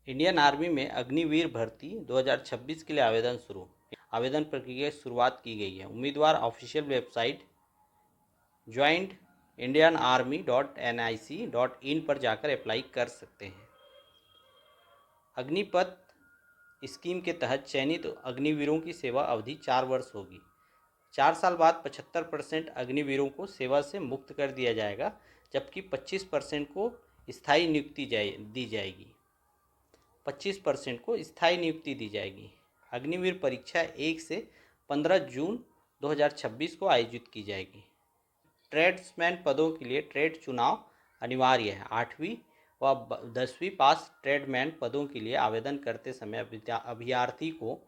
Indian army में अग्निवीर भर्ती 2026 के लिए आवेदन शुरू। आवेदन प्रक्रिया की शुरुआत की गई है। उम्मीदवार ऑफिशियल वेबसाइट joinedianarmy.nic.in पर जाकर अप्लाई कर सकते हैं। अग्निपथ स्कीम के तहत चयनित अग्निवीरों की सेवा अवधि 4 वर्ष होगी। 4 साल बाद 75% अग्निवीरों को सेवा से मुक्त कर दिया जाएगा, जबकि 25% को स्थायी नियुक्ति दी जाएगी। 25% को स्थायी नियुक्ति दी जाएगी। अग्निवीर परीक्षा 1 से 15 जून 2026 को आयोजित की जाएगी। ट्रेड्समैन पदों के लिए ट्रेड चुनाव अनिवार्य है। 8वीं व 10वीं पास ट्रेडमैन पदों के लिए आवेदन करते समय अभ्यर्थी को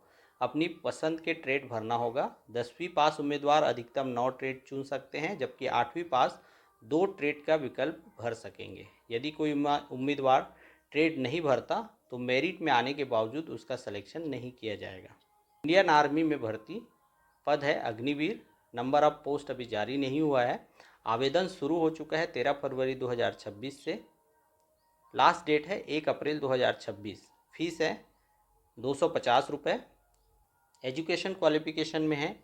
अपनी पसंद के ट्रेड भरना होगा। 10वीं पास उम्मीदवार अधिकतम 9 ट्रेड चुन सकते हैं, जबकि 8वीं पास 2 ट्रेड का विकल्प भर सकेंगे। यदि कोई उम्मीदवार ट्रेड नहीं भरता तो मेरिट में आने के बावजूद उसका सिलेक्शन नहीं किया जाएगा। इंडियन आर्मी में भर्ती पद है अग्निवीर। नंबर ऑफ पोस्ट अभी जारी नहीं हुआ है। आवेदन शुरू हो चुका है 13 फरवरी 2026 से। लास्ट डेट है 1 अप्रैल 2026। फीस है 250 रुपये। एजुकेशन क्वालिफिकेशन में है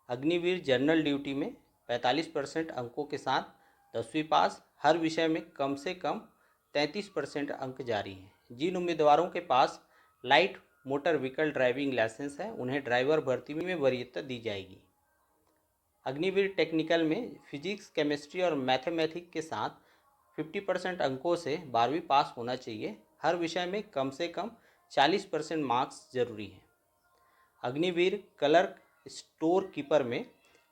अग्निवीर जनरल ड्यूटी में 45% अंकों के साथ 10वीं पास। हर विषय में कम से कम 33% अंक जारी हैं। जिन उम्मीदवारों के पास light motor vehicle driving licence है उन्हें ड्राइवर भर्ती में वरीयता दी जाएगी। अग्निवीर टेक्निकल में फिजिक्स, केमिस्ट्री और मैथमेटिक्स के साथ 50% अंकों से 12वीं पास होना चाहिए। हर विषय में कम से कम 40% मार्क्स जरूरी हैं। अग्निवीर क्लर्क स्टोर कीपर में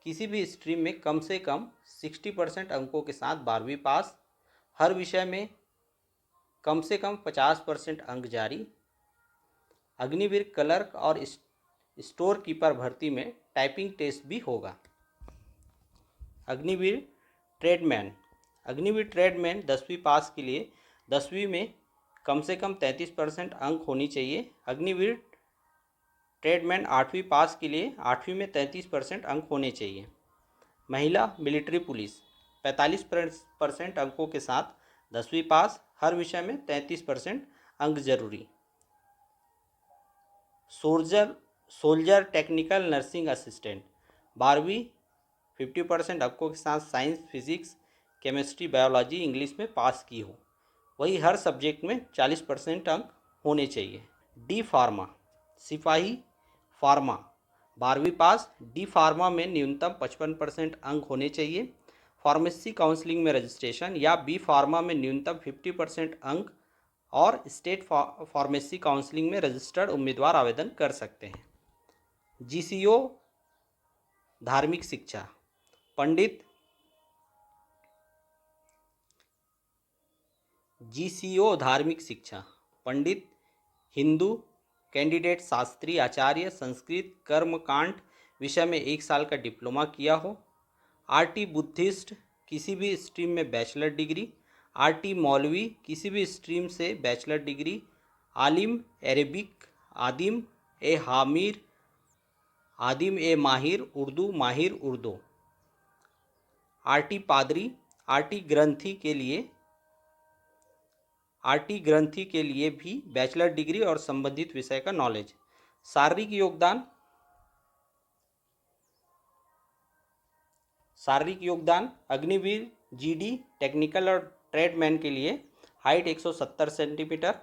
किसी भी स्ट्रीम में कम से कम 60% अंकों के साथ 12वीं पास। हर विषय में कम से कम 50% अंक जारी। अग्निवीर क्लर्क और स्टोर कीपर भर्ती में टाइपिंग टेस्ट भी होगा। अग्निवीर ट्रेडमैन 10वीं पास के लिए 10वीं में कम से कम 33% अंक होनी चाहिए। अग्निवीर ट्रेडमैन 8वीं पास के लिए 8वीं में 33% अंक होने चाहिए। महिला मिलिट्री पुलिस 45% अंकों के साथ 10वीं पास। हर विषय में 33% अंक जरूरी। सोल्जर टेक्निकल नर्सिंग असिस्टेंट 12वीं 50% अंकों के साथ science, physics, chemistry, biology, English में पास की हो। वही हर सब्जेक्ट में 40% अंक होने चाहिए। डी फार्मा सिपाही फार्मा 12वीं पास। डी फार्मा में न्यूनतम 55% अंक होने चाहिए। फार्मेसी काउंसलिंग में रजिस्ट्रेशन या बी फार्मा में न्यूनतम 50% अंक और स्टेट फार्मेसी काउंसलिंग में रजिस्टर्ड उम्मीदवार आवेदन कर सकते हैं। जीसीओ धार्मिक शिक्षा पंडित हिंदू कैंडिडेट शास्त्री आचार्य संस्कृत कर्मकांड विषय में 1 साल का डिप्लोमा किया हो। आरटी बुद्धिस्ट किसी भी स्ट्रीम में बैचलर डिग्री। आरटी मौलवी किसी भी स्ट्रीम से बैचलर डिग्री। आलिम अरेबिक आदिम ए माहिर उर्दू। आरटी पादरी आरटी ग्रंथी के लिए भी बैचलर डिग्री और संबंधित विषय का नॉलेज। शारीरिक योगदान अग्निवीर जीडी टेक्निकल और ट्रेडमैन के लिए height 170 centimetre.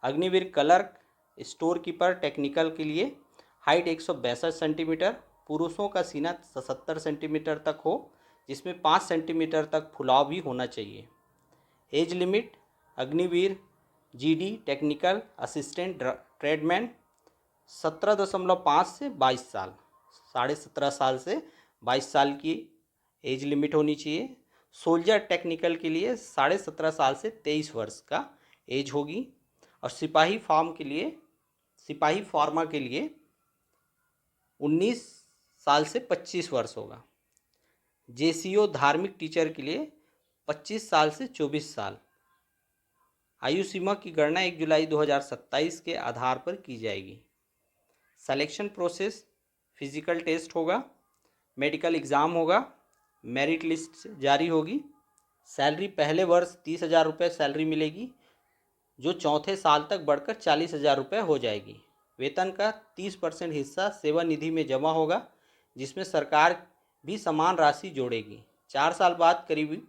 Agniveer clerk store keeper technical के लिए हाइट 162 सेंटीमीटर। पुरुषों का सीना 70 सेंटीमीटर तक हो, जिसमें 5 सेंटीमीटर तक फुलाव भी होना चाहिए। Age limit Agniveer GD technical assistant tradesman 17.5 से 22 साल, 17.5 साल से 22 साल की एज लिमिट होनी चाहिए। सोल्जर टेक्निकल के लिए 17.5 साल से 23 वर्ष का एज होगी। और सिपाही फार्मा के लिए 19 साल से 25 वर्ष होगा। जेसीओ धार्मिक टीचर के लिए 25 साल से 24 साल। आयु सीमा की गणना 1 जुलाई 2027 के आधार पर की जाएगी। सिलेक्शन प्रोसेस फिजिकल टेस्ट होगा, मेडिकल एग्ज़ाम होगा, मेरिट लिस्ट जारी होगी। सैलरी पहले वर्ष 30,000 रुपये सैलरी मिलेगी, जो चौथे साल तक बढ़कर 40,000 रुपये हो जाएगी। वेतन का 30% हिस्सा सेवा निधि में जमा होगा, जिसमें सरकार भी समान राशि जोड़ेगी। 4 साल बाद करीब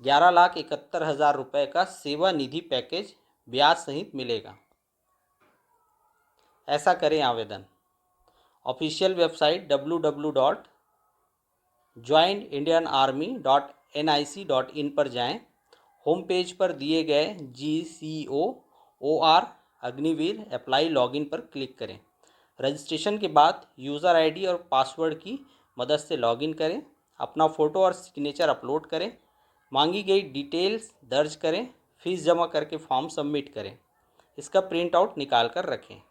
11,71,000 रुपये का सेवा निधि पैकेज ब्याज सहित मिलेगा। ऐसा करें आवेदन। ऑफिशियल वेबसाइट www.joinindianarmy.nic.in पर जाएं। होम पेज पर दिए गए GCOOR अग्निवीर अप्लाई लॉगिन पर क्लिक करें। रजिस्ट्रेशन के बाद यूज़र आईडी और पासवर्ड की मदद से लॉगिन करें। अपना फ़ोटो और सिग्नेचर अपलोड करें। मांगी गई डिटेल्स दर्ज करें। फीस जमा करके फॉर्म सबमिट करें। इसका प्रिंट आउट निकाल कर रखें।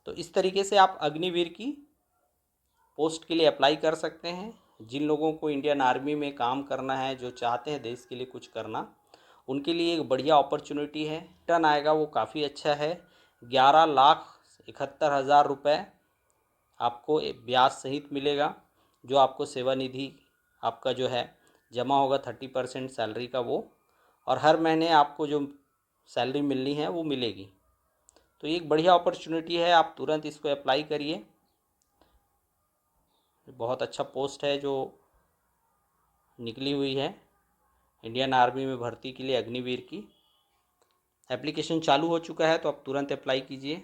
तो इस तरीके से आप अग्निवीर की पोस्ट के लिए अप्लाई कर सकते हैं। जिन लोगों को इंडियन आर्मी में काम करना है, जो चाहते हैं देश के लिए कुछ करना, उनके लिए एक बढ़िया अपॉर्चुनिटी है। रिटर्न आएगा वो काफ़ी अच्छा है। 11,71,000 रुपये आपको ब्याज सहित मिलेगा, जो आपको सेवानिधि आपका जो है जमा होगा 30% सैलरी का वो, और हर महीने आपको जो सैलरी मिलनी है वो मिलेगी। तो ये एक बढ़िया अपॉर्चुनिटी है, आप तुरंत इसको अप्लाई करिए। बहुत अच्छा पोस्ट है जो निकली हुई है इंडियन आर्मी में भर्ती के लिए अग्निवीर की। एप्लीकेशन चालू हो चुका है, तो आप तुरंत अप्लाई कीजिए।